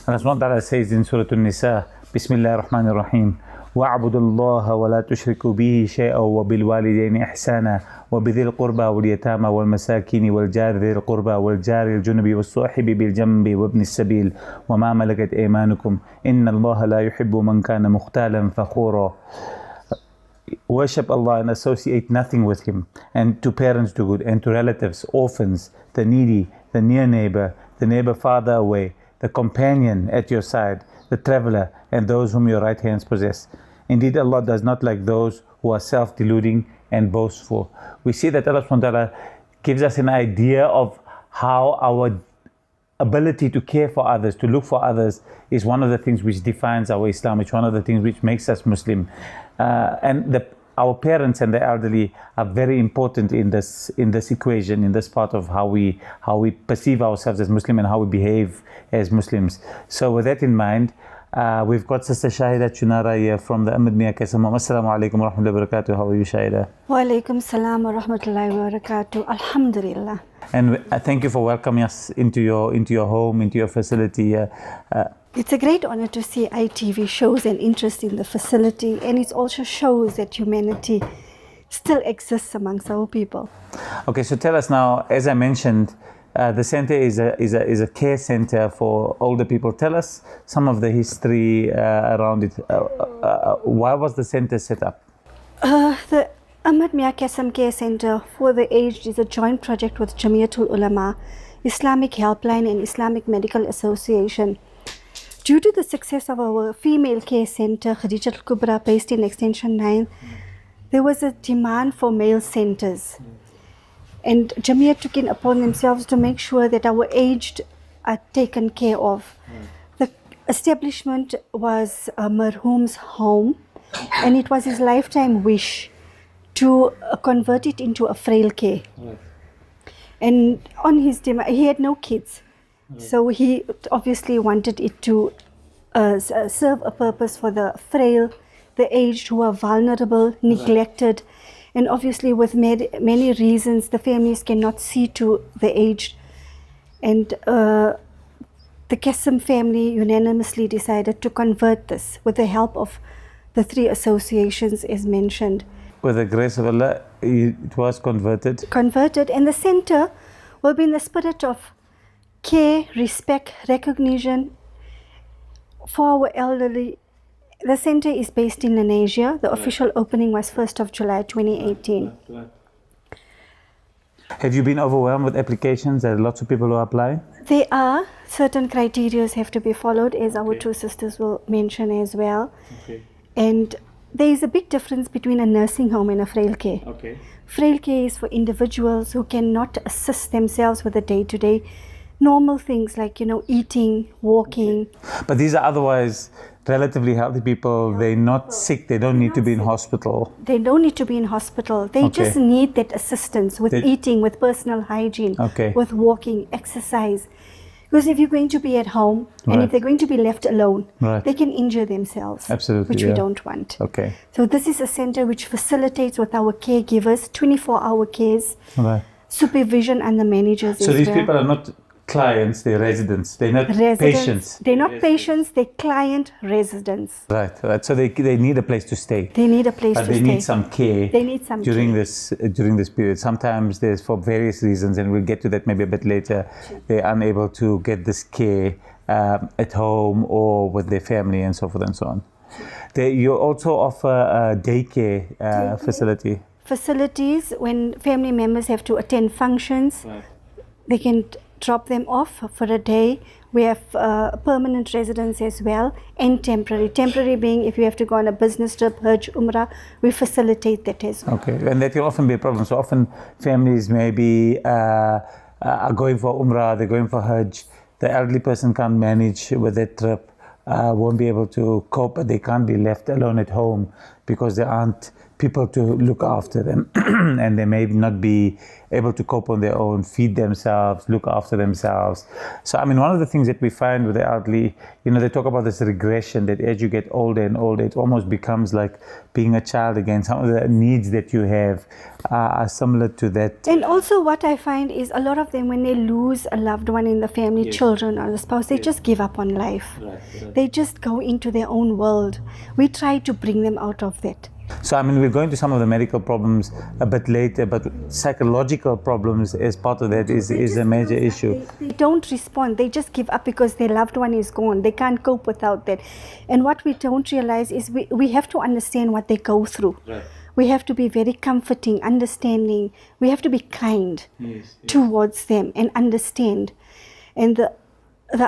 Allah subhanahu wa ta'ala says in Surah An-Nisa, Bismillah ar-Rahman ar-Rahim, وَاعْبُدُوا اللَّهَ وَلَا تُشْرِكُوا بِهِ شَيْئًا وَبِالْوَالِدَيْنِ إِحْسَانًا وَبِذِي الْقُرْبَى وَالْيَتَامَى وَالْمَسَاكِينِ وَالْجَارِ ذِي الْقُرْبَى وَالْجَارِ الْجُنُبِ وَالصَّاحِبِ بِالْجَنبِ وَابْنِ السَّبِيلِ وَمَا مَلَكَتْ أَيْمَانُكُمْ إِنَّ اللَّهَ لَا يُحِبُّ مَنْ كَانَ مُخْتَالًا فَخُورًا. Worship Allah and associate nothing with Him, and to parents do good, and to relatives, orphans, the needy, the near neighbor, the neighbor farther away, the companion at your side, the traveler, and those whom your right hands possess. Indeed, Allah does not like those who are self-deluding and boastful. We see that Allah subhanahu wa ta'ala gives us an idea of how our ability to care for others, to look for others, is one of the things which defines our Islam. It's one of the things which makes us Muslim. Our parents and the elderly are very important in this equation, in this part of how we perceive ourselves as Muslim and how we behave as Muslims. So with that in mind, we've got Sister Shaheda Choonara here from the Ahmed Mia Kasamam. Assalamu alaikum wa rahmatullahi wa barakatuh. How are you, Shaheda? Wa alaikum salam wa rahmatullahi wa barakatuh. Alhamdulillah. And thank you for welcoming us into your home, into your facility. It's a great honor to see ITV shows an interest in the facility, and it also shows that humanity still exists amongst our people. Okay, so tell us now, as I mentioned, the center is a care center for older people. Tell us some of the history around it. Why was the center set up? The Ahmed Mia Kasam Care Center for the Aged is a joint project with Jamiatul Ulama, Islamic Helpline and Islamic Medical Association. Due to the success of our female care center, Khadijat Kubra, based in Extension 9, there was a demand for male centers. And Jamia took it upon themselves to make sure that our aged are taken care of. The establishment was Marhoom's home, and it was his lifetime wish to convert it into a frail care. And on his demand, he had no kids. So he obviously wanted it to serve a purpose for the frail, the aged who are vulnerable, neglected, and obviously with many reasons the families cannot see to the aged. And the Kasam family unanimously decided to convert this with the help of the three associations as mentioned. With the grace of Allah, it was converted. Converted, and the center will be in the spirit of care, respect, recognition for our elderly. The center is based in Indonesia. The official opening was 1st of July 2018. Have you been overwhelmed with applications? There are lots of people who apply? There are certain criteria have to be followed, as our two sisters will mention as well. And there is a big difference between a nursing home and a frail care. Frail care is for individuals who cannot assist themselves with the day-to-day normal things like, eating, walking. But these are otherwise relatively healthy people. They're not sick. They don't need to be in hospital. They don't need to be in hospital. They just need that assistance with eating, with personal hygiene, with walking, exercise. Because if you're going to be at home and if they're going to be left alone, they can injure themselves, which we don't want. So this is a center which facilitates with our caregivers, 24-hour cares, supervision and the managers. So these people are not clients, they're residents. They're not patients. They're not patients, they're client residents. Right. So they need a place to stay. They need a place to stay. But they need some care. They need some during care. this period. Sometimes there's, for various reasons, and we'll get to that maybe a bit later, they're unable to get this care at home or with their family and so forth and so on. You also offer a daycare facility. Facilities, when family members have to attend functions, they can drop them off for a day. We have permanent residence as well, and temporary. Temporary being if you have to go on a business trip, Hajj, Umrah, we facilitate that as well. And that can often be a problem. So often families maybe are going for Umrah, they're going for Hajj. The elderly person can't manage with that trip, won't be able to cope, but they can't be left alone at home because there aren't people to look after them and they may not be able to cope on their own, feed themselves, look after themselves. So, I mean, one of the things that we find with the elderly, you know, they talk about this regression that as you get older and older, it almost becomes like being a child again. Some of the needs that you have are similar to that. And also what I find is a lot of them, when they lose a loved one in the family, children or the spouse, they just give up on life. They just go into their own world. We try to bring them out of that. So, I mean, we're going to some of the medical problems a bit later, but psychological problems as part of that is a major issue. They don't respond. They just give up because their loved one is gone. They can't cope without that. And what we don't realize is we have to understand what they go through. Right. We have to be very comforting, understanding. We have to be kind towards them and understand. And the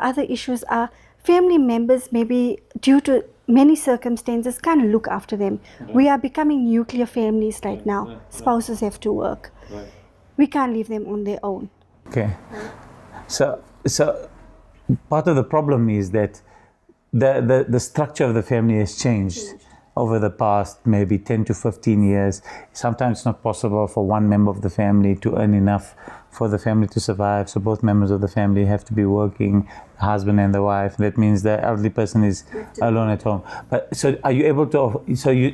other issues are family members, maybe due to many circumstances, can't look after them. Right. We are becoming nuclear families right now. Spouses have to work. We can't leave them on their own. Okay. So part of the problem is that the structure of the family has changed over the past maybe 10 to 15 years. Sometimes it's not possible for one member of the family to earn enough for the family to survive. So both members of the family have to be working, the husband and the wife. That means the elderly person is alone at home. But so are you able to,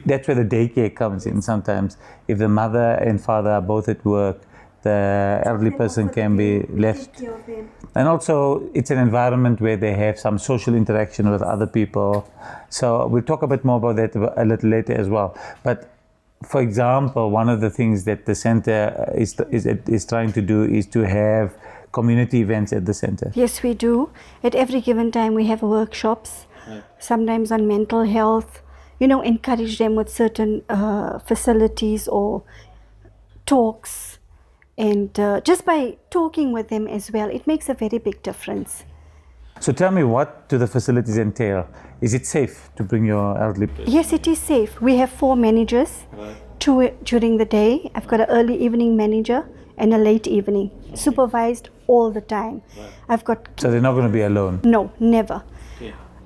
that's where the daycare comes in sometimes. If the mother and father are both at work, the elderly person can be left. And also it's an environment where they have some social interaction with other people. So we'll talk a bit more about that a little later as well. But for example, one of the things that the center is trying to do is to have community events at the center. Yes, we do. At every given time we have workshops, sometimes on mental health, encourage them with certain facilities or talks. And just by talking with them as well, it makes a very big difference. So tell me, what do the facilities entail? Is it safe to bring your elderly? Yes, it is safe. We have 4 managers, 2 during the day. I've got an early evening manager and a late evening, supervised all the time. So they're not going to be alone? No, never.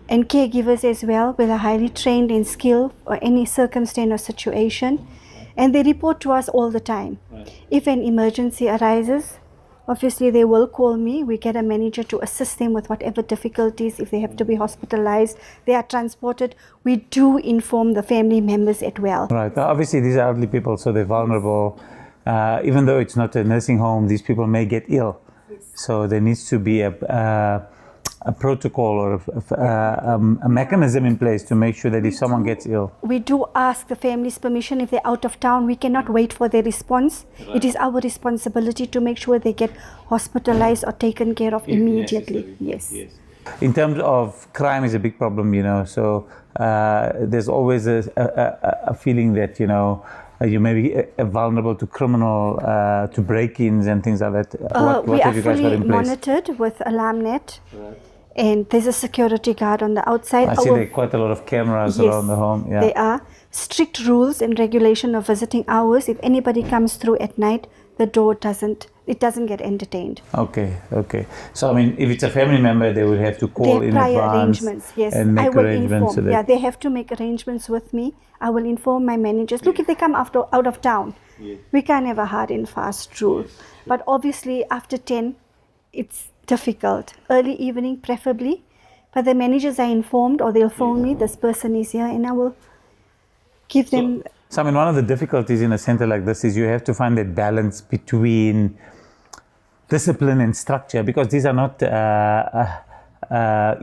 And caregivers as well, with a highly trained and skilled for any circumstance or situation. And they report to us all the time. If an emergency arises, obviously they will call me. We get a manager to assist them with whatever difficulties. If they have to be hospitalized, they are transported. We do inform the family members as well. Right. Obviously, these are elderly people, so they're vulnerable. Even though it's not a nursing home, these people may get ill. So there needs to be a protocol or a mechanism in place to make sure that if someone gets ill. We do ask the family's permission if they're out of town. We cannot wait for their response. It is our responsibility to make sure they get hospitalized or taken care of immediately. Yes. In terms of crime is a big problem, so there's always a feeling that, you may be vulnerable to criminal, to break-ins and things like that. What have you guys got in place? We are fully monitored with AlarmNet. And there's a security guard on the outside. I see there are quite a lot of cameras around the home. Yeah. There are strict rules and regulation of visiting hours. If anybody comes through at night, the door doesn't get entertained. Okay. So, I mean, if it's a family member, they would have to call in advance arrangements, yes. and make arrangements. So that they have to make arrangements with me. I will inform my managers. Look, if they come out of town, we can't have a hard and fast rule. But obviously, after 10, it's difficult. Early evening, preferably. But the managers are informed, or they'll phone me, this person is here, and I will give them... So, I mean, one of the difficulties in a center like this is you have to find that balance between discipline and structure, because these are not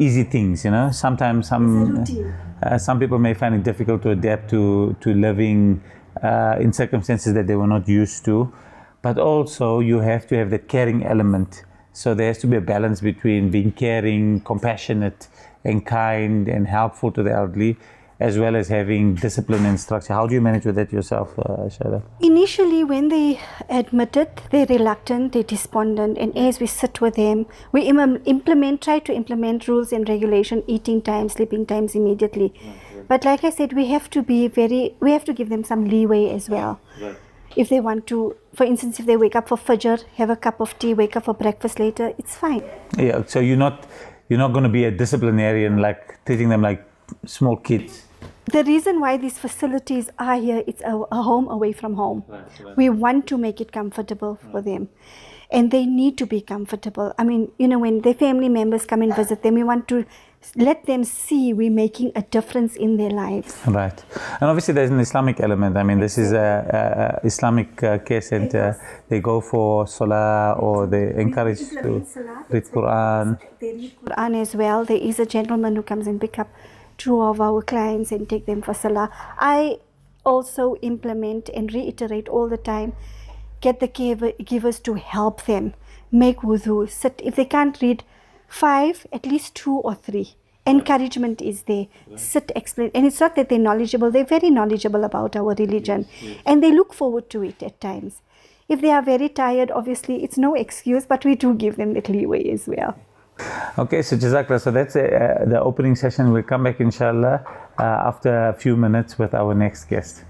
easy things, Sometimes some people may find it difficult to adapt to living in circumstances that they were not used to. But also you have to have that caring element. So there has to be a balance between being caring, compassionate and kind and helpful to the elderly, as well as having discipline and structure. How do you manage with that yourself, Shaheda? Initially, when they admitted, they're reluctant, they're despondent, and as we sit with them, we try to implement rules and regulation, eating times, sleeping times immediately. But like I said, we have to give them some leeway as well. If they want to, for instance, if they wake up for Fajr, have a cup of tea, wake up for breakfast later, it's fine. Yeah, so you're not going to be a disciplinarian, like treating them like small kids. the reason why these facilities are here, it's a home away from home. Right. We want to make it comfortable for them. And they need to be comfortable. I mean, when their family members come and visit them, we want to let them see we're making a difference in their lives. Right. And obviously there's an Islamic element. I mean, this is a Islamic care center. They go for salah, or they encourage to read Quran. They read Quran as well. There is a gentleman who comes and pick up 2 of our clients and take them for salah. I also implement and reiterate all the time, get the caregivers to help them make wudu, sit. If they can't read 5, at least 2 or 3. Encouragement is there. Sit, explain. And it's not that they're knowledgeable. They're very knowledgeable about our religion. And they look forward to it at times. If they are very tired, obviously it's no excuse, but we do give them that leeway as well. Okay, so Jazakallah. So that's the opening session. We'll come back inshallah after a few minutes with our next guest.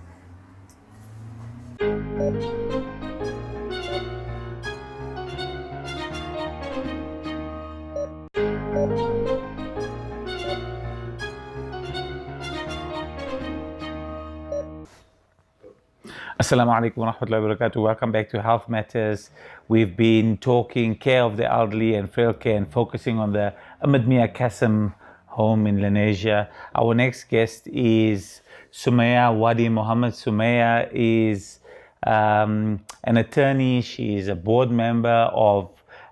Assalamu alaikum wa rahmatullahi wa barakatuh. Welcome back to Health Matters. We've been talking care of the elderly and frail care and focusing on the Ahmed Mia Qasim home in Lenasia. Our next guest is Sumaya Wadi Muhammad. Sumaya is an attorney. She is a board member of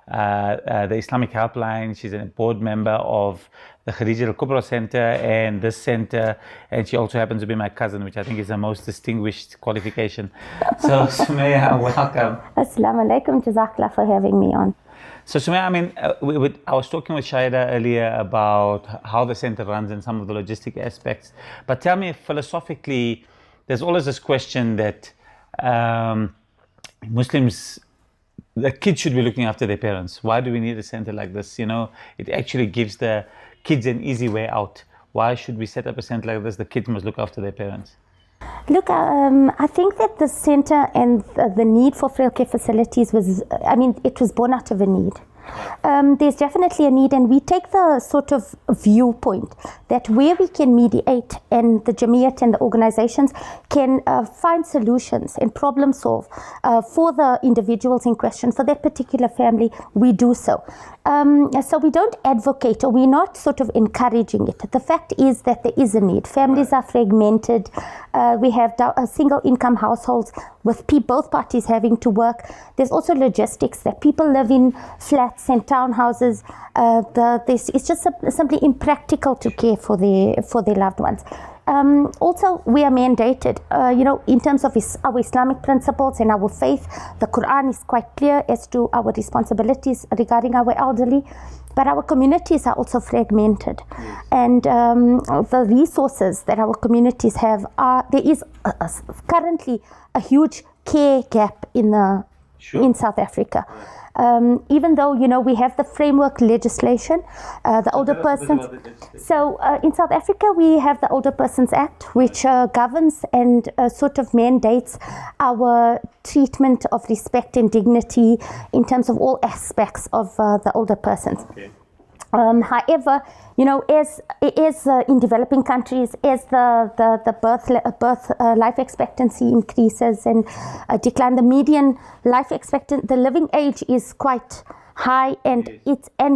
the Islamic Helpline. She's a board member of the Khadija Al Kubra Center and this center, and she also happens to be my cousin, which I think is the most distinguished qualification. So Sumaya, welcome. Assalamu alaikum, Jazakallah for having me on. So Sumaya, I mean, I was talking with Shaheda earlier about how the center runs and some of the logistic aspects, but tell me philosophically, there's always this question that Muslims, the kids should be looking after their parents. Why do we need a center like this? It actually gives the kids an easy way out. Why should we set up a center like this? The kids must look after their parents. Look, I think that the center and the need for frail care facilities it was born out of a need. There's definitely a need, and we take the sort of viewpoint that where we can mediate and the Jamiyat and the organizations can find solutions and problem solve for the individuals in question, for that particular family, we do so. So we don't advocate, or we're not sort of encouraging it. The fact is that there is a need. Families are fragmented. We have single income households with both parties having to work. There's also logistics that people live in flats and townhouses. It's just simply impractical to care for their loved ones. Also, we are mandated, in terms of our Islamic principles and our faith. The Quran is quite clear as to our responsibilities regarding our elderly, but our communities are also fragmented. And the resources that our communities have there is currently a huge care gap in South Africa. Even though we have the framework legislation, the older persons. So in South Africa we have the Older Persons Act, which governs and sort of mandates our treatment of respect and dignity in terms of all aspects of the older persons. Okay. However, as in developing countries, as the birth life expectancy increases and decline, the median life expectancy, the living age is quite high, and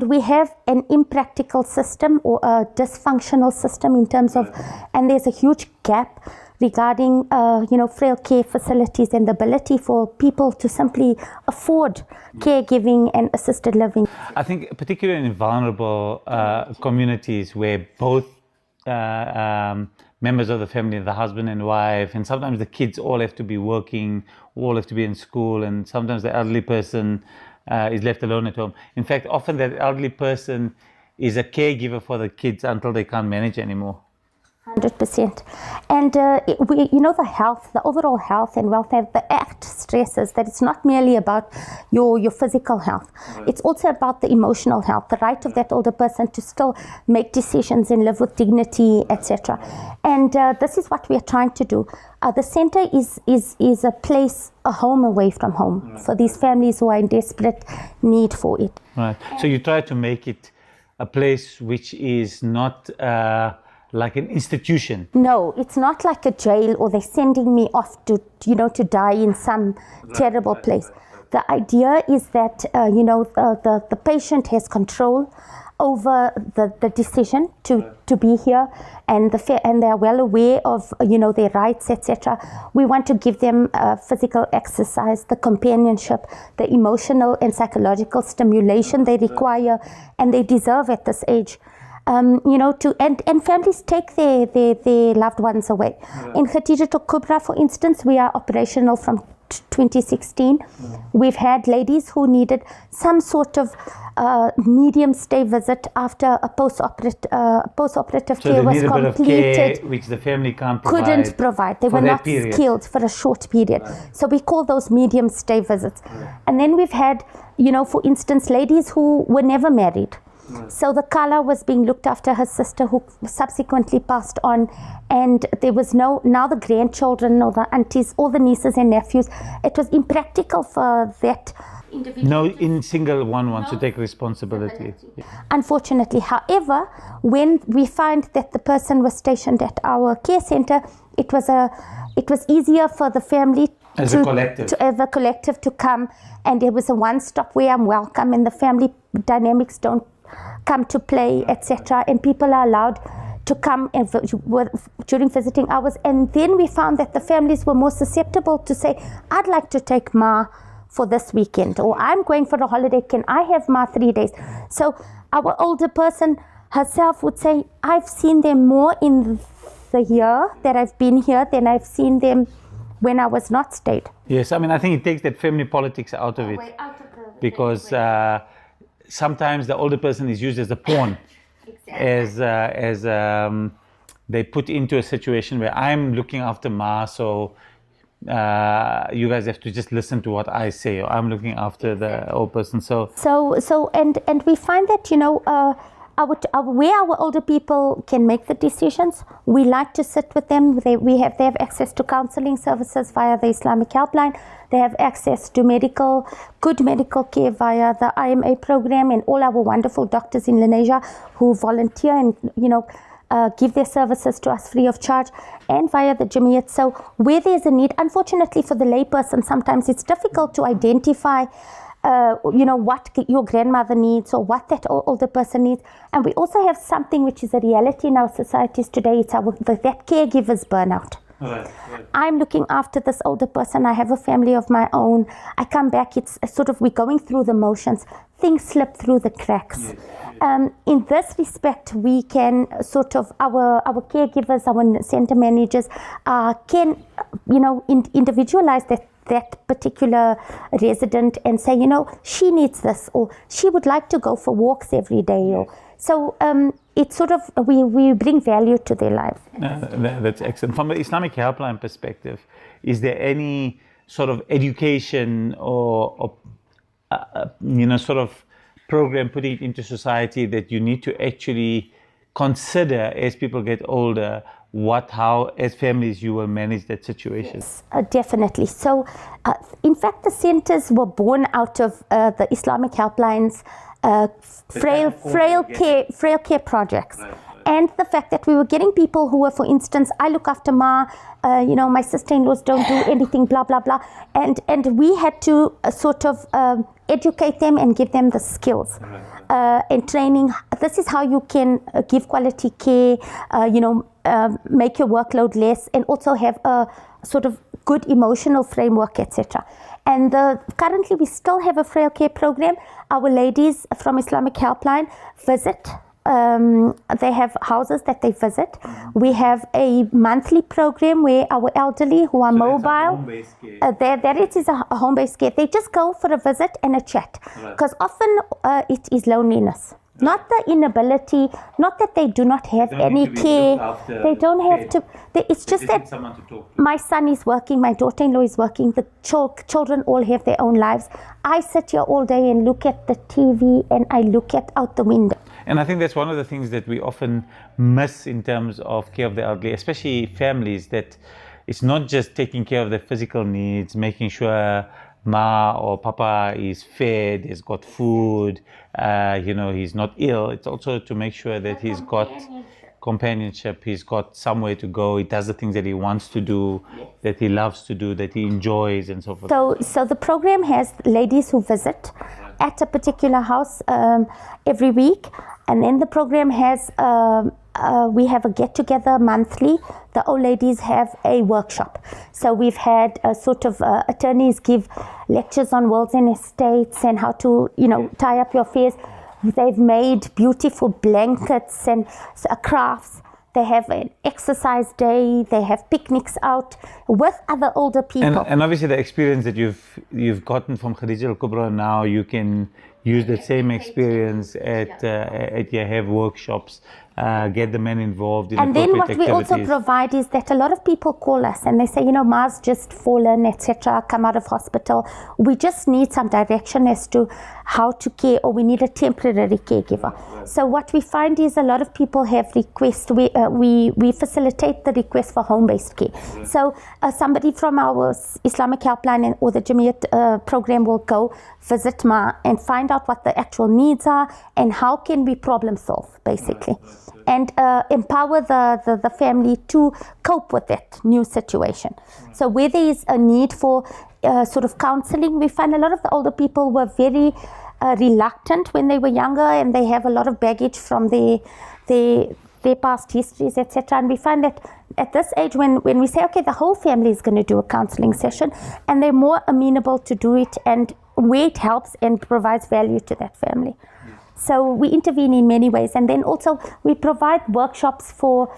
we have an impractical system or a dysfunctional system in terms of, and there's a huge gap regarding frail care facilities and the ability for people to simply afford caregiving and assisted living. I think particularly in vulnerable communities where both members of the family, the husband and wife, and sometimes the kids all have to be working, all have to be in school, and sometimes the elderly person is left alone at home. In fact, often that elderly person is a caregiver for the kids until they can't manage anymore. 100%. And the overall health and welfare, the Act stresses that it's not merely about your physical health. Right. It's also about the emotional health, the right of that older person to still make decisions and live with dignity, etc. And this is what we are trying to do. The center is a place, a home away from home, for these families who are in desperate need for it. Right. So you try to make it a place which is not like an institution. No, it's not like a jail or they're sending me off to, to die in some terrible place. The idea is that, the patient has control over the decision to be here, and they're well aware of their rights, etc. We want to give them physical exercise, the companionship, the emotional and psychological stimulation they require and they deserve at this age. And families take their loved ones away. In Khadija Kubra, for instance, we are operational from 2016. We've had ladies who needed some sort of medium stay visit after a post-operative care was completed. A bit of care, which the family couldn't provide. They were not skilled for a short period. So we call those medium stay visits. And then we've had, for instance, ladies who were never married. So the Kala was being looked after her sister, who subsequently passed on, and there was now the grandchildren or the aunties, all the nieces and nephews. It was impractical for that individual. No in single one wants to take responsibility. Unfortunately, however, when we find that the person was stationed at our care center, it was easier for the family as a collective to come, and it was a one-stop where I'm welcome, and the family dynamics don't come to play, etc., and people are allowed to come during visiting hours. And then we found that the families were more susceptible to say, I'd like to take Ma for this weekend, or I'm going for a holiday, can I have Ma 3 days? So our older person herself would say, I've seen them more in the year that I've been here than I've seen them when I was not stayed. Yes, I mean, I think it takes that family politics out of it, because sometimes the older person is used as a pawn, as they put into a situation where I'm looking after Ma, so you guys have to just listen to what I say, or I'm looking after the old person. So we find that where our older people can make the decisions, we like to sit with them. They have access to counseling services via the Islamic helpline. They have access to good medical care via the IMA program, and all our wonderful doctors in Lenasia who volunteer and give their services to us free of charge, and via the Jamiyat. So where there's a need, unfortunately for the layperson, sometimes it's difficult to identify what your grandmother needs or what that older person needs. And we also have something which is a reality in our societies today. It's that caregiver's burnout. Right. I'm looking after this older person. I have a family of my own. I come back, it's sort of, we're going through the motions. Things slip through the cracks. Yes. In this respect, we can sort of, our caregivers, our center managers can, individualize that particular resident and say, she needs this, or she would like to go for walks every day. Or so it's sort of, we bring value to their lives. That's excellent. From an Islamic helpline perspective, is there any sort of education or sort of program putting it into society that you need to actually consider as people get older, how as families you will manage that situation? Yes, definitely. So in fact the centers were born out of the Islamic helplines frail care projects. Right. And the fact that we were getting people who were, for instance, I look after Ma, my sister-in-laws don't do anything, blah, blah, blah. And we had to sort of educate them and give them the skills and training. This is how you can give quality care, make your workload less, and also have a sort of good emotional framework, etc. And currently we still have a frail care program. Our ladies from Islamic Helpline visit. They have houses that they visit. We have a monthly program where our elderly who are mobile, it is a home-based care. They just go for a visit and a chat, because often it is loneliness. Not the inability, not that they do not have any care. They don't have to. It's just that my son is working, my daughter-in-law is working, the children all have their own lives. I sit here all day and look at the TV and I look out the window. And I think that's one of the things that we often miss in terms of care of the elderly, especially families, that it's not just taking care of their physical needs, making sure Ma or Papa is fed, he's got food, he's not ill. It's also to make sure that he's got companionship. He's got somewhere to go. He does the things that he wants to do, that he loves to do, that he enjoys, and so forth. So the program has ladies who visit at a particular house every week, and then the program has we have a get-together monthly. The old ladies have a workshop. So we've had a sort of attorneys give lectures on wills and estates and how to, tie up your affairs. They've made beautiful blankets and crafts. They have an exercise day. They have picnics out with other older people. And obviously the experience that you've gotten from Khadija Al-Kubra, now you can use the same experience at Yahev workshops, get the men involved in appropriate activities. And then what we also provide is that a lot of people call us and they say, Ma's just fallen, etc., come out of hospital. We just need some direction as to how to care, or we need a temporary caregiver. So what we find is a lot of people have requests. We facilitate the request for home-based care. So somebody from our Islamic helpline or the Jamiat program will go visit Ma and find out what the actual needs are and how can we problem solve, basically, and empower the family to cope with that new situation. So where there is a need for sort of counseling, we find a lot of the older people were very reluctant when they were younger, and they have a lot of baggage from their past histories, etc. And we find that at this age, when we say, okay, the whole family is going to do a counseling session, and they're more amenable to do it, and where it helps and provides value to that family. So we intervene in many ways. And then also we provide workshops for,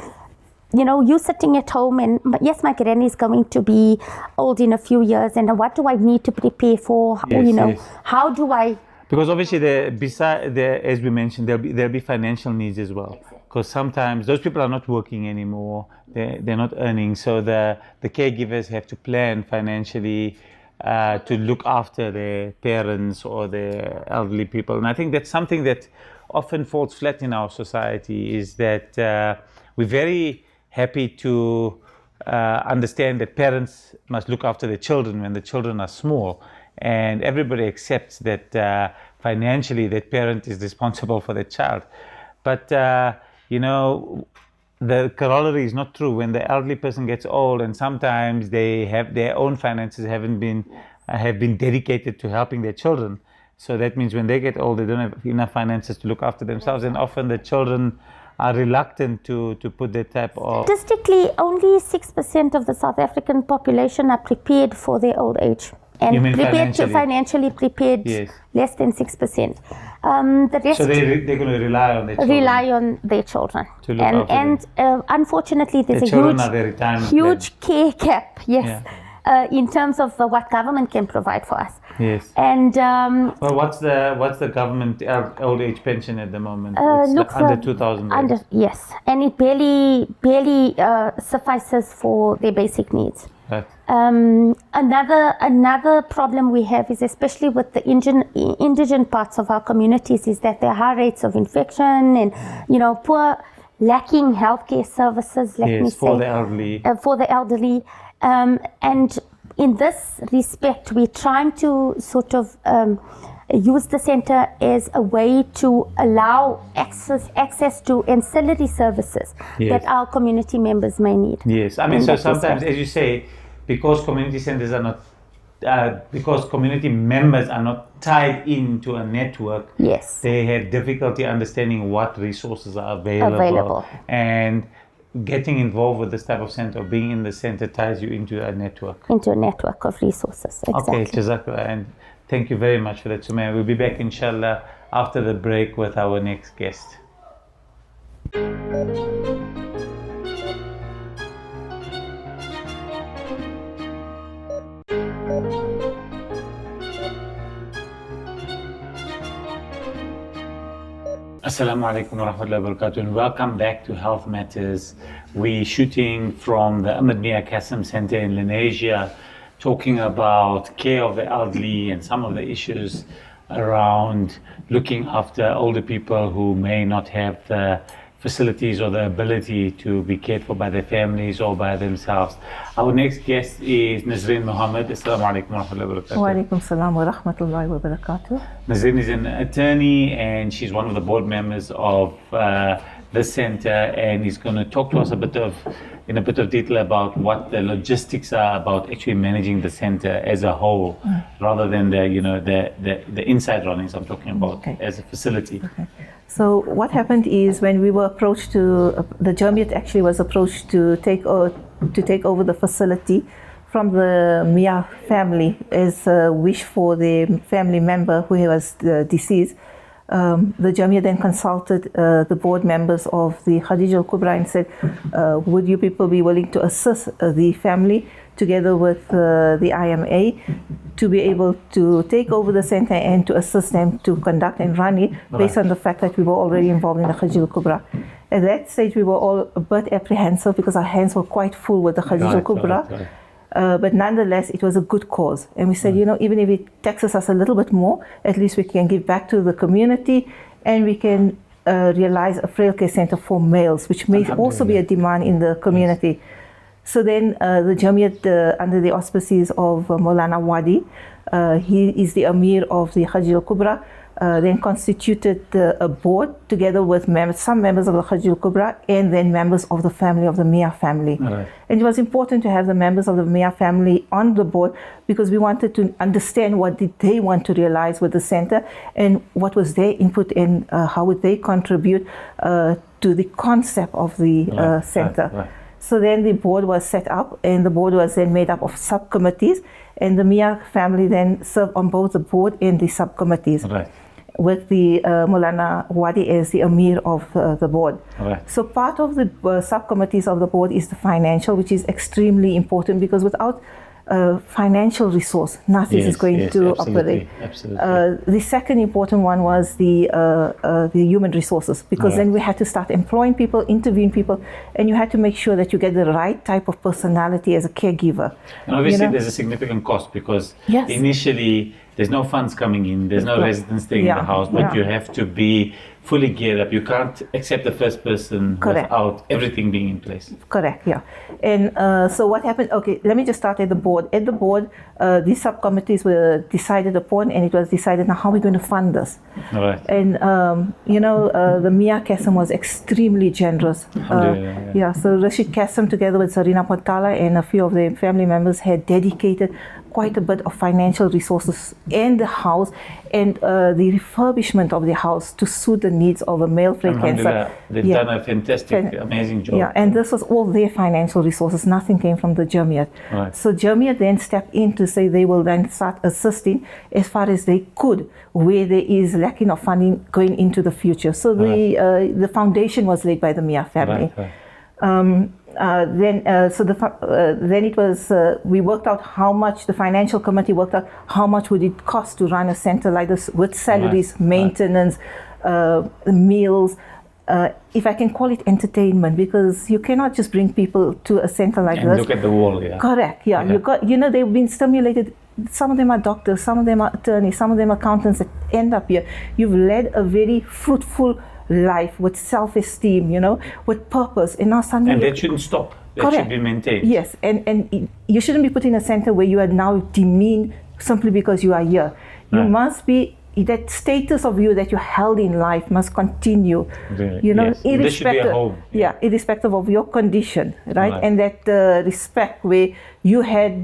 you sitting at home and, yes, my granny is going to be old in a few years, and what do I need to prepare for? Yes. How do I? Because obviously, as we mentioned, there'll be financial needs as well. Because sometimes those people are not working anymore, they're not earning, so the caregivers have to plan financially to look after their parents or their elderly people. And I think that's something that often falls flat in our society, is that we're very happy to understand that parents must look after their children when the children are small, and everybody accepts that financially that parent is responsible for their child. But the corollary is not true. When the elderly person gets old, and sometimes they have their own finances have been dedicated to helping their children. So that means when they get old, they don't have enough finances to look after themselves, and often the children are reluctant to put that type of... Statistically, only 6% of the South African population are prepared for their old age. And you mean financially prepared, yes. Less than 6%. The rest, so they're going to rely on their children. Rely on their children. To look after and unfortunately, there's a huge care gap. Yes. Yeah. In terms of what government can provide for us. Yes. And well, what's the government old age pension at the moment? It's under 2,000. Yes, and it barely suffices for their basic needs. Right. Another problem we have is, especially with the indigent parts of our communities, is that there are high rates of infection and poor, lacking healthcare services. For the elderly. For the elderly. And in this respect, we're trying to sort of use the center as a way to allow access to ancillary services that our community members may need. Yes, I mean, so sometimes, as you say, because community centers are not, because community members are not tied into a network, yes, they have difficulty understanding what resources are available. And getting involved with this type of center, or being in the center, ties you into a network. Into a network of resources, exactly. Okay, Jazakallah, and thank you very much for that, Sumaya. We'll be back, inshallah, after the break with our next guest. Assalamu alaikum wa rahmatullahi wa barakatuh, and welcome back to Health Matters. We're shooting from the Ahmed Mia Kassim Center in Lenasia, talking about care of the elderly and some of the issues around looking after older people who may not have the facilities or the ability to be cared for by their families or by themselves. Our next guest is Nazreen Mohammed. Assalamu alaikum wa rahmatullahi wa barakatuh. Wa alaikum salam wa rahmatullahi wa barakatuh. Nazreen is an attorney, and she's one of the board members of the center, and he's going to talk to us in a bit of detail about what the logistics are about actually managing the center as a whole, rather than the inside runnings I'm talking about as a facility. Okay. So what happened is, when we were approached the Jamiat actually was approached to take over the facility from the Mia family as a wish for the family member who was deceased. The Jamia then consulted the board members of the Khadija Al-Kubra and said, would you people be willing to assist the family together with the IMA to be able to take over the center and to assist them to conduct and run it, based on the fact that we were already involved in the Khadija Al-Kubra. At that stage, we were all a bit apprehensive because our hands were quite full with the Khadija Al-Kubra. But nonetheless, it was a good cause. And we said, even if it taxes us a little bit more, at least we can give back to the community, and we can realize a frail care center for males, which may also be a demand in the community. So then the Jamiat, under the auspices of Maulana Wadi, he is the Amir of the Khadija Al-Kubra, then constituted a board together with some members of the Khadija Al-Kubra and then members of the family of the Mia family. Right. And it was important to have the members of the Mia family on the board because we wanted to understand what did they want to realize with the center and what was their input and how would they contribute to the concept of the center. Right. So then the board was set up, and the board was then made up of subcommittees, and the Mia family then served on both the board and the subcommittees. Right. With the Maulana Wadi as the Amir of the board. Right. So part of the subcommittees of the board is the financial, which is extremely important because without financial resource, nothing is going to operate. Absolutely. The second important one was the human resources, because then we had to start employing people, interviewing people, and you had to make sure that you get the right type of personality as a caregiver. And obviously there's a significant cost because initially there's no funds coming in, there's no residents staying in the house, but you have to be fully geared up. You can't accept the first person without everything being in place. Correct, yeah. And so what happened, okay, let me just start at the board. At the board, these subcommittees were decided upon, and it was decided, now how are we going to fund this? Right. And, the Mia Qasim was extremely generous. So Rashid Qasim, together with Zarina Patala and a few of the family members, had dedicated quite a bit of financial resources and the house and the refurbishment of the house to suit the needs of a male frail cancer. They've done a fantastic, amazing job. Yeah, and this was all their financial resources. Nothing came from the Jamiat. Right. So Jamiat then stepped in to say they will then start assisting as far as they could where there is lacking of funding going into the future. So the foundation was laid by the Mia family. Then it was, we worked out how much, the financial committee worked out how much would it cost to run a center like this with salaries, maintenance, meals, if I can call it entertainment, because you cannot just bring people to a center like this. Look at the wall, Correct, you got, they've been stimulated. Some of them are doctors, some of them are attorneys, some of them are accountants that end up here. You've led a very fruitful life with self-esteem, with purpose, and now suddenly... And that shouldn't stop. That should be maintained. Yes, and you shouldn't be put in a center where you are now demeaned simply because you are here. You must be, that status of you that you held in life must continue. Really? This should be a home. Irrespective of your condition, right? And that respect where you had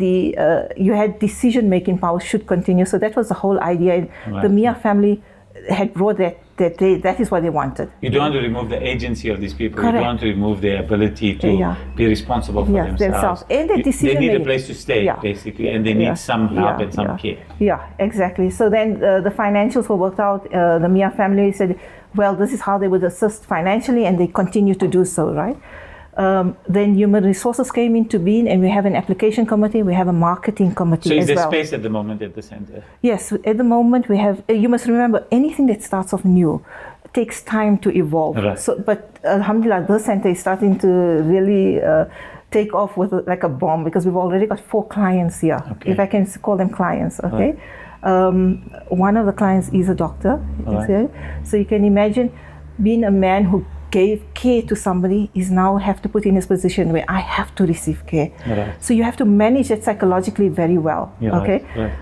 decision-making power should continue. So that was the whole idea. And the Mia family had brought that is what they wanted. You don't want to remove the agency of these people. You don't want to remove their ability to be responsible for themselves. And the they need a place to stay, basically, and they need some help and some care. Yeah, exactly. So then the financials were worked out. The Mia family said, well, this is how they would assist financially, and they continue to do so, right? Then human resources came into being, and we have an application committee, we have a marketing committee as well. So is there space at the moment at the center? Yes, at the moment we have, you must remember, anything that starts off new takes time to evolve. Right. So, but alhamdulillah, the center is starting to really take off with like a bomb, because we've already got 4 clients here, if I can call them clients, okay? One of the clients is a doctor, so you can imagine being a man who gave care to somebody is now have to put in his position where I have to receive care. So you have to manage it psychologically very well.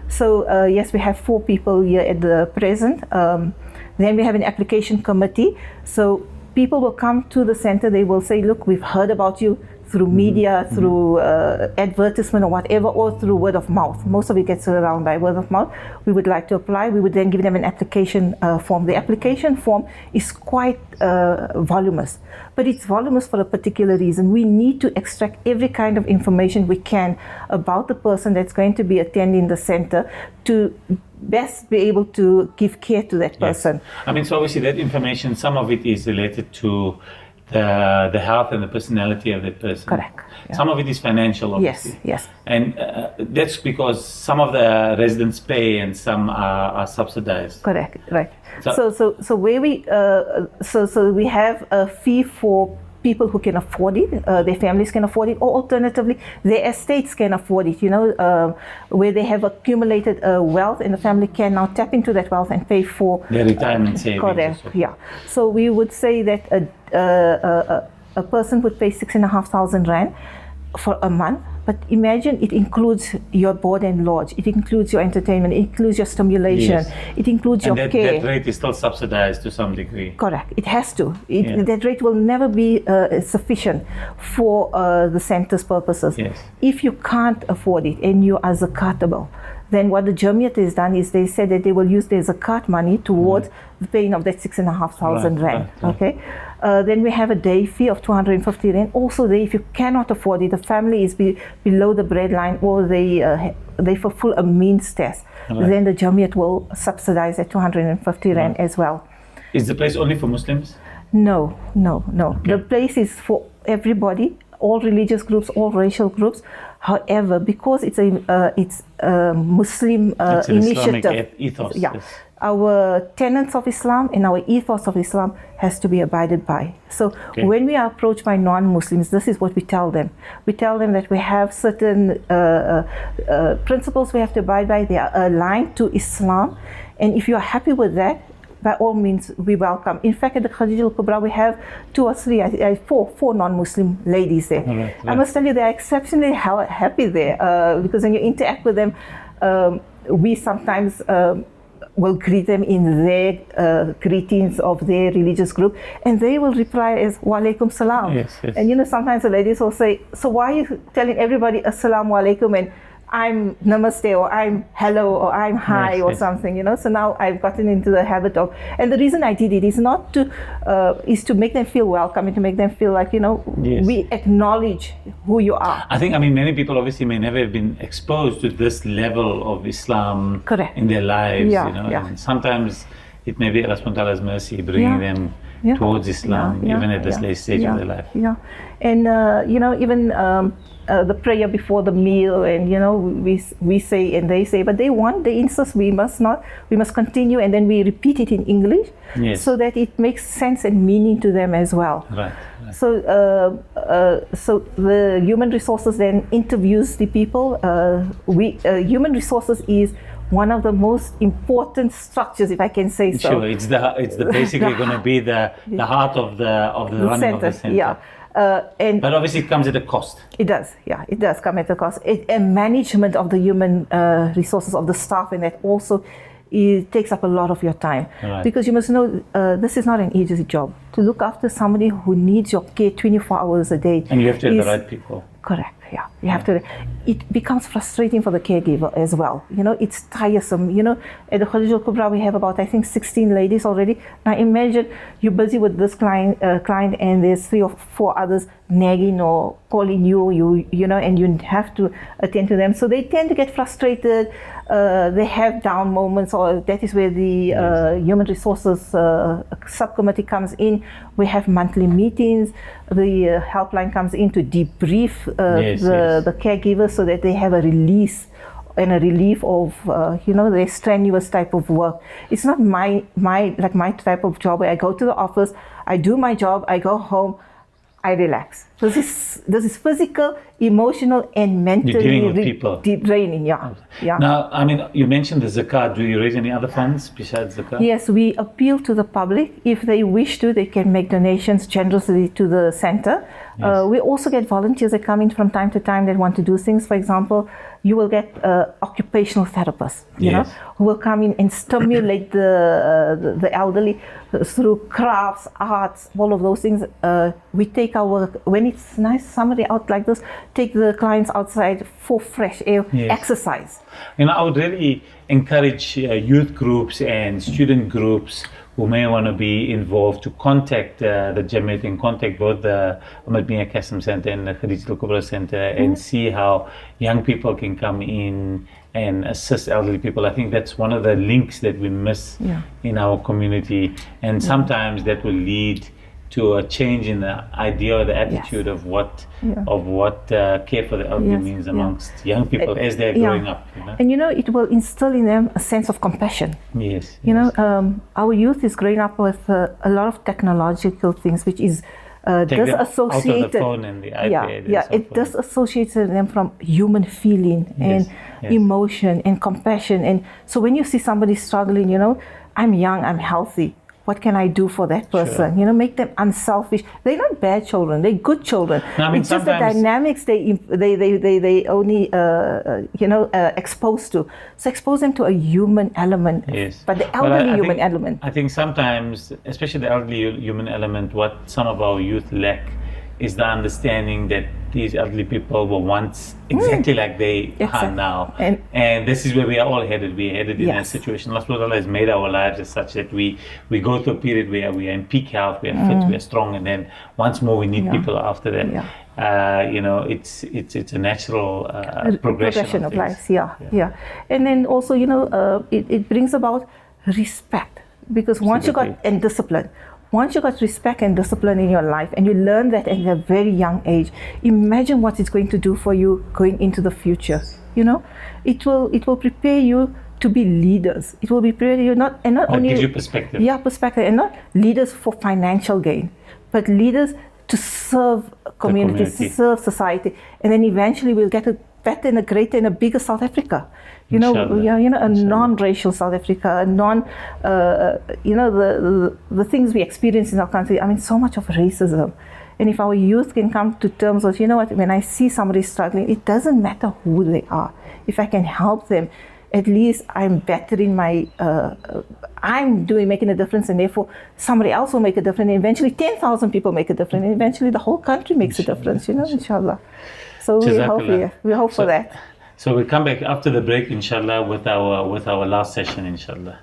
So yes, we have 4 people here at the present. Then we have an application committee. So people will come to the center, they will say, look, we've heard about you through media, through advertisement or whatever, or through word of mouth. Most of it gets around by word of mouth. We would like to apply. We would then give them an application form. The application form is quite voluminous, but it's voluminous for a particular reason. We need to extract every kind of information we can about the person that's going to be attending the center to best be able to give care to that person. Yes. I mean, so obviously that information, some of it is related to the health and the personality of that person. Correct. Yeah. Some of it is financial, obviously. Yes. And that's because some of the residents pay and some are subsidized. Correct. Right. So- So where we so we have a fee for people who can afford it, their families can afford it, or alternatively, their estates can afford it, where they have accumulated wealth and the family can now tap into that wealth and pay for Their retirement savings. correct, Also. yeah. So we would say that a person would pay 6,500 rand for a month, but imagine it includes your board and lodge, it includes your entertainment, it includes your stimulation, Yes. it includes And your care. that rate is still subsidized to some degree. Correct. It has to. Yeah. That rate will never be sufficient for the center's purposes. Yes. If you can't afford it and you are zakatable, then what the Jamiat has done is they said that they will use their zakat money towards the paying of that 6,500 rand. Right. Okay. Then we have a day fee of 250 rand. Also, if you cannot afford it, the family is below the breadline, or they fulfill a means test, Right. then the Jamiat will subsidize at 250 rand as well. Is the place only for Muslims? No. The place is for everybody, all religious groups, all racial groups. However, because it's a Muslim It's an initiative, Islamic ethos. yeah, Yes. our tenets of Islam and our ethos of Islam has to be abided by. So Okay. when we are approached by non-Muslims, this is what we tell them. We tell them that we have certain principles we have to abide by. They are aligned to Islam, and if you are happy with that, by all means, we welcome. In fact, at the Khadija Al-Kubra, we have 2 or 3, four non-Muslim ladies there. Right. I must tell you, they are exceptionally happy there because when you interact with them, we sometimes will greet them in their greetings of their religious group, and they will reply as "Wa alaikum salam." Yes. And sometimes the ladies will say, "So why are you telling everybody Assalamu alaikum and I'm namaste, or I'm hello, or I'm hi, Yes, or yes. something?" So now I've gotten into the habit of, and the reason I did it is not to is to make them feel welcome and to make them feel like Yes. we acknowledge who you are. I think, many people obviously may never have been exposed to this level of Islam Correct. in their lives, Yeah, yeah. And sometimes it may be Allah subhanahu wa ta'ala's mercy bringing Yeah. them Yeah. towards Islam, Yeah, even at this yeah, late stage yeah, of their life. Yeah, and even the prayer before the meal, and we say and they say, but they insist we must continue, and then we repeat it in English, Yes. so that it makes sense and meaning to them as well. Right. So, so the human resources then interviews the people. Human resources is one of the most important structures, if I can say so. Sure, it's the basically going to be the heart of the running of the center. Yeah. And But obviously it comes at a cost. it does come at a cost. And management of the human resources of the staff, and that also it takes up a lot of your time. Right. Because you must know, this is not an easy job. To look after somebody who needs your care 24 hours a day. And you have to have is- the right people. Correct, yeah. You have to. It becomes frustrating for the caregiver as well. It's tiresome. At the Khadija Al-Kubra, we have about, I think, 16 ladies already. Now imagine you're busy with this client, and there's 3 or 4 others nagging or calling you, and you have to attend to them. So they tend to get frustrated. They have down moments, or that is where the human resources subcommittee comes in. We have monthly meetings. The helpline comes in to debrief the caregivers, so that they have a release and a relief of their strenuous type of work. It's not my type of job where I go to the office, I do my job, I go home, I relax. This is physical, emotional, and mentally You're dealing with people. draining. Yeah. Now, you mentioned the zakat. Do you raise any other funds besides zakat? Yes, we appeal to the public. If they wish to, they can make donations generously to the center. Yes. We also get volunteers that come in from time to time that want to do things. For example, you will get occupational therapists, you know, who will come in and stimulate the elderly through crafts, arts, all of those things. We take our, when it's nice summer out like this, take the clients outside for fresh air, exercise. You know, I would really encourage youth groups and student groups who may want to be involved to contact the Jamiat and contact both the Ahmed Mia Qasim Center and the Khadija Al Kubra Center and see how young people can come in and assist elderly people. I think that's one of the links that we miss in our community, and sometimes that will lead to a change in the idea or the attitude of what care for the elderly means amongst young people as they're growing up. You know? And you know, it will instill in them a sense of compassion. Yes. You know, our youth is growing up with a lot of technological things, which is disassociated. Out of the phone and the iPad. It disassociates them from human feeling and emotion and compassion. And so when you see somebody struggling, you know, I'm young, I'm healthy. What can I do for that person? Sure. You know, make them unselfish. They're not bad children. They're good children. No, I mean, it's just the dynamics they only exposed to. So expose them to a human element. Yes. But the elderly human element. I think sometimes, especially the elderly human element, what some of our youth lack is the understanding that these elderly people were once exactly like they are now. And this is where we are all headed. We're headed in a situation. Allah subhanahu wa ta'ala has made our lives as such that we go through a period where we are in peak health, we are fit, we are strong, and then once more we need people after that. You know, it's a natural progression of life. And then also, you know, it brings about respect, because once you got and discipline. Once you got respect and discipline in your life, and you learn that at a very young age, imagine what it's going to do for you going into the future. You know, it will prepare you to be leaders. It will prepare you not only gives you perspective. Yeah, perspective, and not leaders for financial gain, but leaders to serve communities, to serve society, and then eventually we'll get a better and a greater and a bigger South Africa. You know, a non-racial South Africa, a the things we experience in our country. I mean, so much of racism. And if our youth can come to terms with, you know what, when I see somebody struggling, it doesn't matter who they are. If I can help them, at least I'm bettering my, making a difference, and therefore somebody else will make a difference. And eventually 10,000 people make a difference, and eventually the whole country makes a difference, you know, inshallah. So we hope for that. So we'll come back after the break, inshallah, with our last session, inshallah.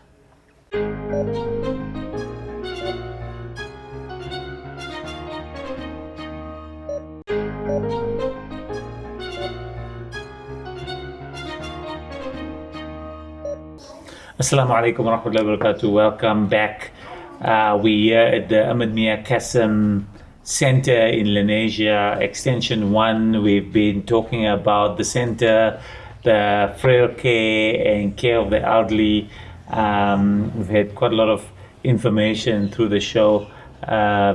Assalamu alaikum wa rahmatullahi wa barakatuh. Welcome back. We're here at the Ahmed Mia Qasim Center in Lenasia, Extension 1. We've been talking about the center, the frail care and care of the elderly. We've had quite a lot of information through the show.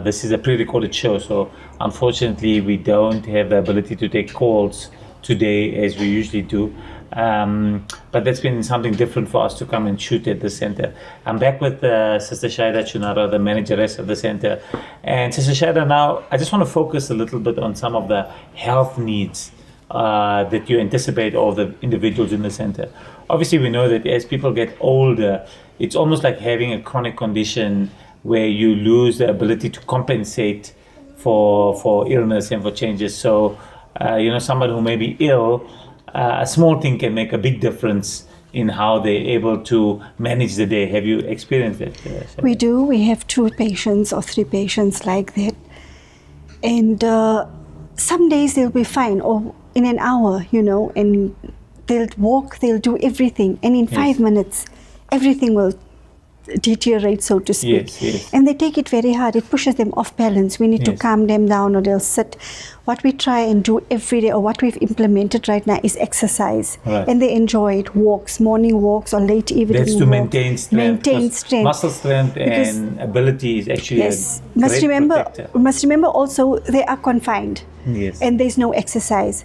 This is a pre-recorded show, so unfortunately we don't have the ability to take calls today as we usually do. But that's been something different for us to come and shoot at the center. I'm back with Sister Shaheda Choonara, the manageress of the center. And Sister Shaheda, now I just want to focus a little bit on some of the health needs that you anticipate of the individuals in the center. Obviously, we know that as people get older, it's almost like having a chronic condition where you lose the ability to compensate for illness and for changes. So, someone who may be ill, a small thing can make a big difference in how they're able to manage the day. Have you experienced that? We do. We have 2 patients or 3 patients like that. And some days they'll be fine, or in an hour, and they'll walk, they'll do everything. And in 5 minutes, everything will deteriorate, so to speak. Yes. And they take it very hard. It pushes them off balance. We need to calm them down, or they'll sit. What we try and do every day, or what we've implemented right now, is exercise. Right. And they enjoy it. Walks, morning walks, or late evening walks. That's to maintain strength. Maintain strength. Muscle strength and ability is actually a great protector. We must remember also they are confined. Yes. And there's no exercise.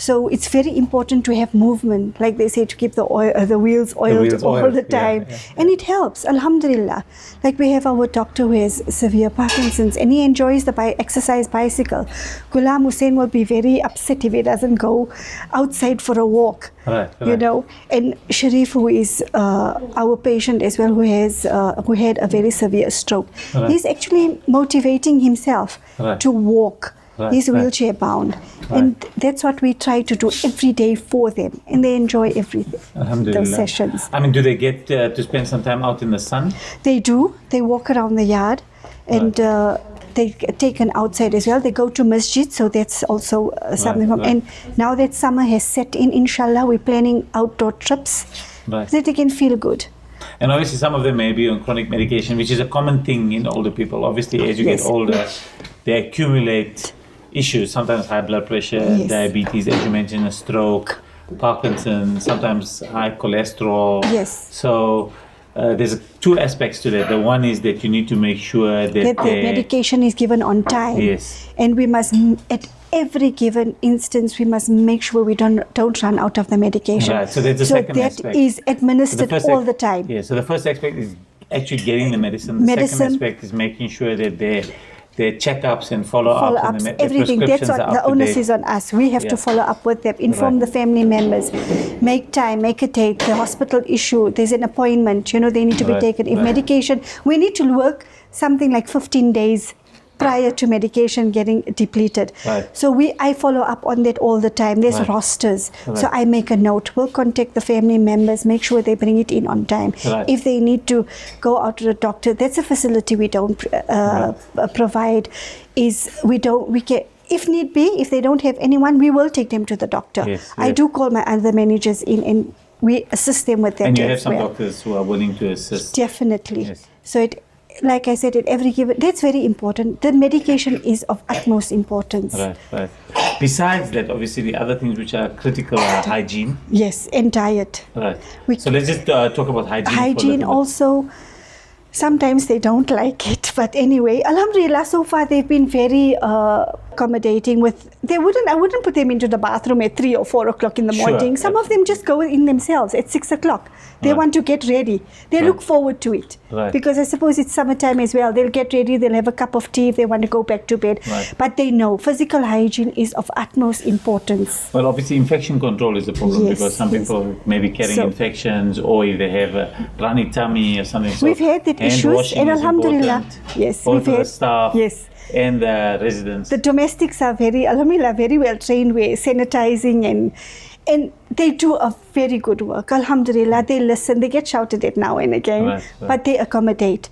So it's very important to have movement, like they say, to keep the wheels oiled all the time. And it helps, alhamdulillah. Like we have our doctor who has severe Parkinson's and he enjoys the exercise bicycle. Ghulam Hussein will be very upset if he doesn't go outside for a walk. You know, and Sharif, who is our patient as well, who had a very severe stroke, he's actually motivating himself to walk. He's wheelchair bound, and that's what we try to do every day for them, and they enjoy everything. Those sessions. I mean, do they get to spend some time out in the sun? They do. They walk around the yard, and they get taken outside as well. They go to masjid, so that's also something. And now that summer has set in, inshallah, we're planning outdoor trips so that they can feel good. And obviously some of them may be on chronic medication, which is a common thing in older people. Obviously, as you get older, they accumulate issues, sometimes high blood pressure, diabetes, as you mentioned, a stroke, Parkinson's, sometimes high cholesterol. So there's two aspects to that. The one is that you need to make sure that the medication is given on time. And we must, at every given instance, we must make sure we don't run out of the medication. So that's the second aspect. That is administered all the time. So the first aspect is actually getting the medicine. The second aspect is making sure that their checkups and follow-ups and everything. That's what the onus is on us. We have to follow up with them, inform the family members, make time, make a date. The hospital issue, there's an appointment, you know, they need to be taken. If medication, we need to work something like 15 days prior to medication getting depleted. So I follow up on that all the time. There's rosters. So I make a note. We'll contact the family members, make sure they bring it in on time. If they need to go out to the doctor, that's a facility we don't provide. We can, if need be, if they don't have anyone, we will take them to the doctor. I do call my other managers in and we assist them with that. And you have some doctors who are willing to assist. Definitely. So like I said, at every given, that's very important. The medication is of utmost importance. Besides that, obviously, the other things which are critical are hygiene. And diet. So let's just talk about hygiene. Hygiene also, sometimes they don't like it, but anyway, alhamdulillah, so far they've been very accommodating with, I wouldn't put them into the bathroom at 3 or 4 o'clock in the morning. Some of them just go in themselves at 6 o'clock. They want to get ready. They look forward to it. Because I suppose it's summertime as well. They'll get ready, they'll have a cup of tea if they want to go back to bed. But they know physical hygiene is of utmost importance. Well, obviously infection control is a problem because some people may be carrying infections, or if they have a runny tummy or something. So we've had that issues, and alhamdulillah, both the staff and the residents. The domestics are alhamdulillah, very well trained with sanitizing and they do a very good work. Alhamdulillah, they listen. They get shouted at now and again, but they accommodate.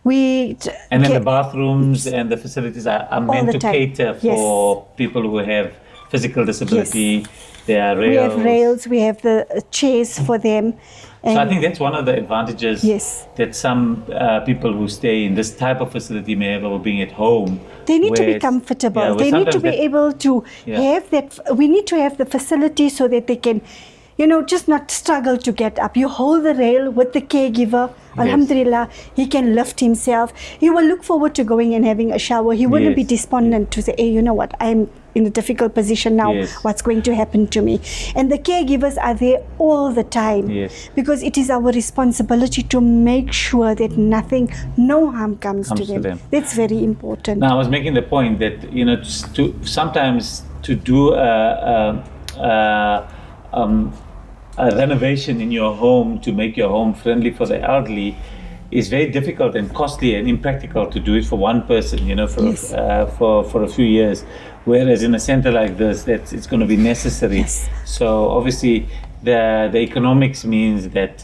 And then the bathrooms and the facilities are meant to cater for people who have physical disability. There are rails. We have rails. We have the chairs for them. So I think that's one of the advantages that some people who stay in this type of facility may have over being at home. They need to be comfortable. They need to be able to have that. We need to have the facility so that they can, just not struggle to get up. You hold the rail with the caregiver. Alhamdulillah, he can lift himself. He will look forward to going and having a shower. He wouldn't be despondent to say, hey, you know what, I'm in a difficult position now. What's going to happen to me? And the caregivers are there all the time because it is our responsibility to make sure that no harm comes to them. That's very important. Now, I was making the point that, sometimes to do a renovation in your home to make your home friendly for the elderly is very difficult and costly and impractical to do it for one person, for a few years. Whereas in a center like this, it's going to be necessary. So obviously, the economics means that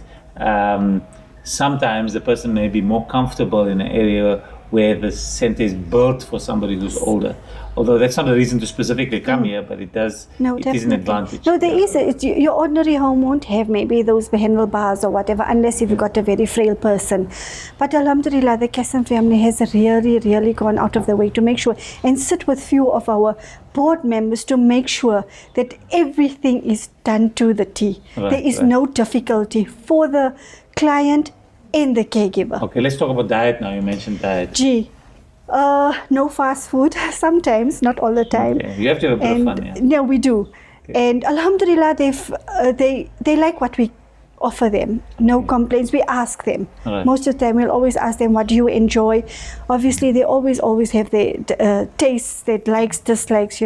sometimes the person may be more comfortable in an area where the center is built for somebody who's older. Although that's not a reason to specifically come here, but it is an advantage. No, there is. Your ordinary home won't have maybe those handlebars or whatever, unless you've got a very frail person. But alhamdulillah, the Qasim family has really, really gone out of the way to make sure and sit with few of our board members to make sure that everything is done to the T. There is no difficulty for the client and the caregiver. Okay, let's talk about diet now. You mentioned diet. No fast food, sometimes, not all the time. Okay. You have to have a bit of fun, No, we do. And Alhamdulillah, they like what we offer them. No complaints. We ask them. Right. Most of the time, we'll always ask them, what do you enjoy? Obviously, they always have their tastes, their likes, dislikes,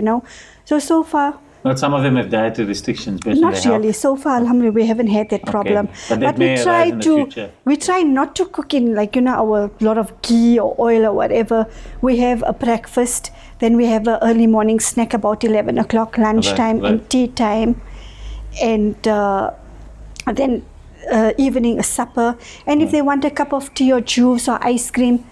So far, But some of them have dietary restrictions based on not their really. health. So far, alhamdulillah, we haven't had that problem. But that may arise in the future. We try not to cook in our lot of ghee or oil or whatever. We have a breakfast, then we have an early morning snack about 11 o'clock, lunchtime Right. and tea time, and then evening a supper. And if they want a cup of tea or juice or ice cream,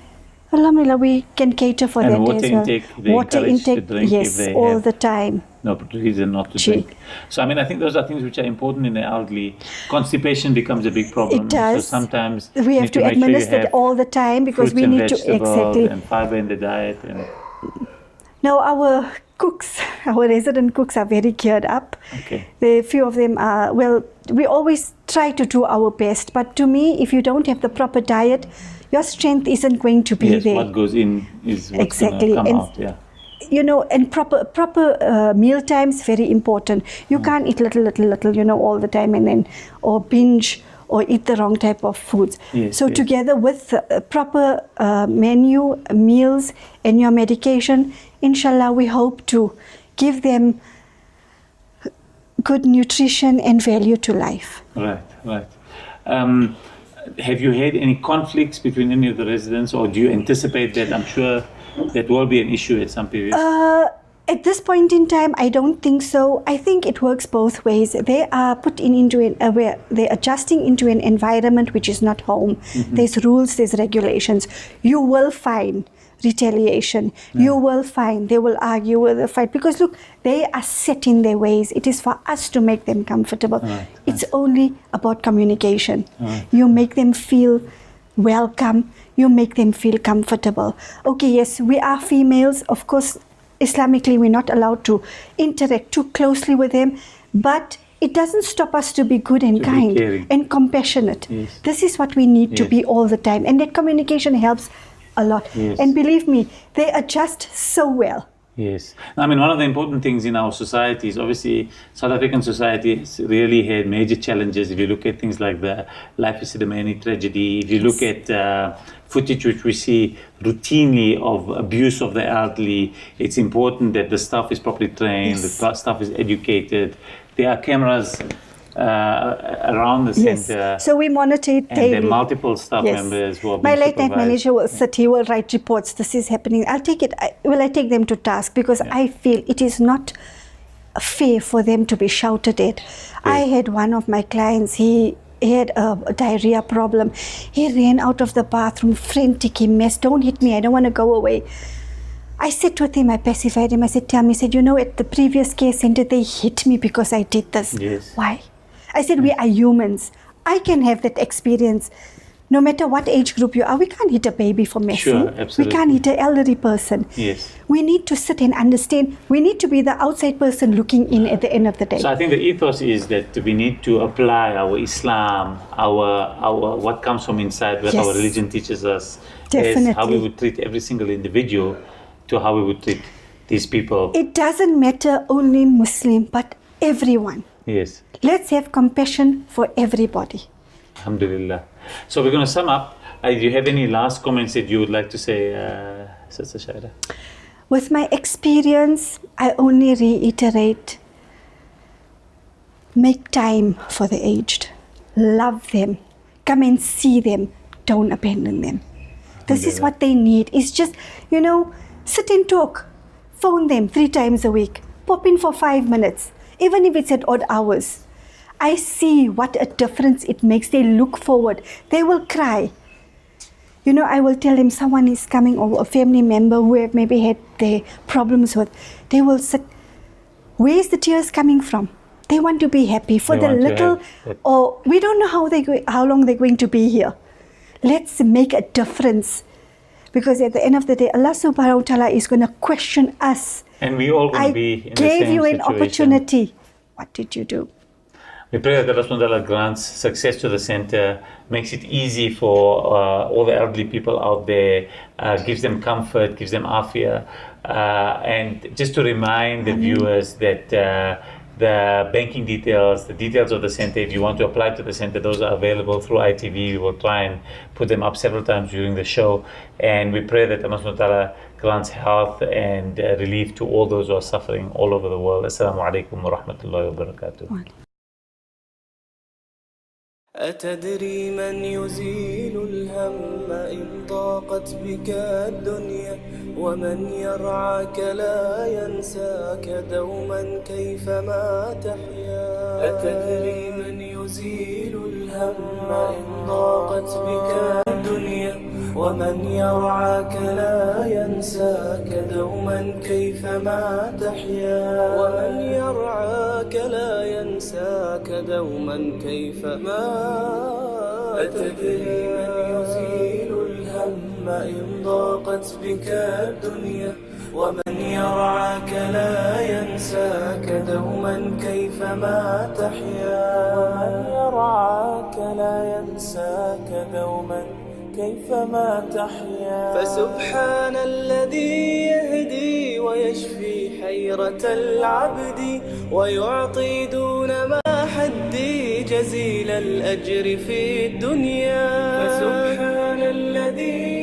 alhamdulillah, we can cater for And that water as well. intake, they encourage to drink yes, if they all have- the time. No reason not to drink. So, I think those are things which are important in the elderly. Constipation becomes a big problem. It does. So sometimes We have need to make sure you administer it have all the time because fruits we and need to vegetables exactly. and fiber in the diet. And Now our cooks, our resident cooks are very geared up. okay, The few of them are, we always try to do our best, but to me, if you don't have the proper diet, your strength isn't going to be yes, there. what goes in is what's Exactly. going to come And out. Yeah. And proper meal times very important. You can't eat little, all the time and then or binge or eat the wrong type of foods. Yes, So yes. together with proper menu, meals and your medication, inshallah, we hope to give them good nutrition and value to life. Right. Have you had any conflicts between any of the residents, or do you anticipate that? I'm sure that will be an issue at some period. At this point in time, I don't think so. I think it works both ways. They are put they're adjusting into an environment which is not home. There's rules, there's regulations. You will find retaliation. You will find they will argue, will fight, because look, they are set in their ways. It is for us to make them comfortable. It's only about communication. You make them feel welcome. You make them feel comfortable. Okay, yes, we are females. Of course, Islamically, we're not allowed to interact too closely with them, but it doesn't stop us to be good and To be kind caring. and compassionate. Yes. This is what we need to Yes. be all the time, and that communication helps a lot. Yes. And believe me, they adjust so well. Yes. One of the important things in our society is obviously South African society has really had major challenges. If you look at things like the Life is a Many tragedy, if you look at footage which we see routinely of abuse of the elderly, it's important that the staff is properly trained, Yes. the staff is educated. There are cameras around the Yes. center. So we monitor it And there daily. are multiple staff Yes. members who are My being late night supervised. manager will sit, he will write reports, this is happening. I take them to task because I feel it is not fair for them to be shouted at. I had one of my clients, he had a diarrhea problem. He ran out of the bathroom, frantic, he messed, don't hit me, I don't want to go away. I sat with him, I pacified him, I said, tell me, he said, at the previous care center, they hit me because I did this. Yes. Why? I said, we are humans. I can have that experience. No matter what age group you are, we can't hit a baby for messing. Sure, We absolutely. can't hit an elderly person. Yes. We need to sit and understand. We need to be the outside person looking in at the end of the day. So I think the ethos is that we need to apply our Islam, our what comes from inside, what our Yes. religion teaches us, as Definitely. how we would treat every single individual to how we would treat these people. It doesn't matter only Muslim, but everyone. Yes, Let's have compassion for everybody. alhamdulillah. So we're going to sum up. Do you have any last comments that you would like to say, Sister Shaheda? With my experience, I only reiterate, make time for the aged. Love them. Come and see them. Don't abandon them. This is what they need. It's just, sit and talk. Phone them 3 times a week. Pop in for 5 minutes. Even if it's at odd hours. I see what a difference it makes. They look forward. They will cry. I will tell them someone is coming, or a family member who have maybe had their problems with. They will sit. Where's the tears coming from? They want to be happy for They the want to little, have that- or we don't know how long they're going to be here. Let's make a difference. Because at the end of the day, Allah subhanahu wa ta'ala is going to question us. And we all going I to be in the gave same you an situation. opportunity. What did you do? We pray that Allah subhanahu wa ta'ala grants success to the center, makes it easy for all the elderly people out there, gives them comfort, gives them afia. And just to remind the viewers that the banking details, the details of the center. If you want to apply to the center, those are available through ITV. We will try and put them up several times during the show. And we pray that Allah subhanahu wa ta'ala grants health and relief to all those who are suffering all over the world. Assalamu alaikum wa rahmatullahi wa barakatuh. أتدري من يزيل الهم إن ضاقت بك الدنيا ومن يرعاك لا ينساك دوما كيفما تحيا أتدري من يزيل الهم إن ضاقت بك الدنيا ومن يرعاك لا ينساك دوما كيفما تحيا ومن يرعاك لا ينساك دوما كيفما أتدري من يزيل الهم إن ضاقت بك الدنيا ومن يرعاك لا ينساك دوما كيفما تحيا ومن يرعاك لا ينساك دوما كيفما تحيا فسبحان الذي يهدي ويشفي حيرة العبد ويعطي دون ما حدي جزيل الأجر في الدنيا فسبحان الذي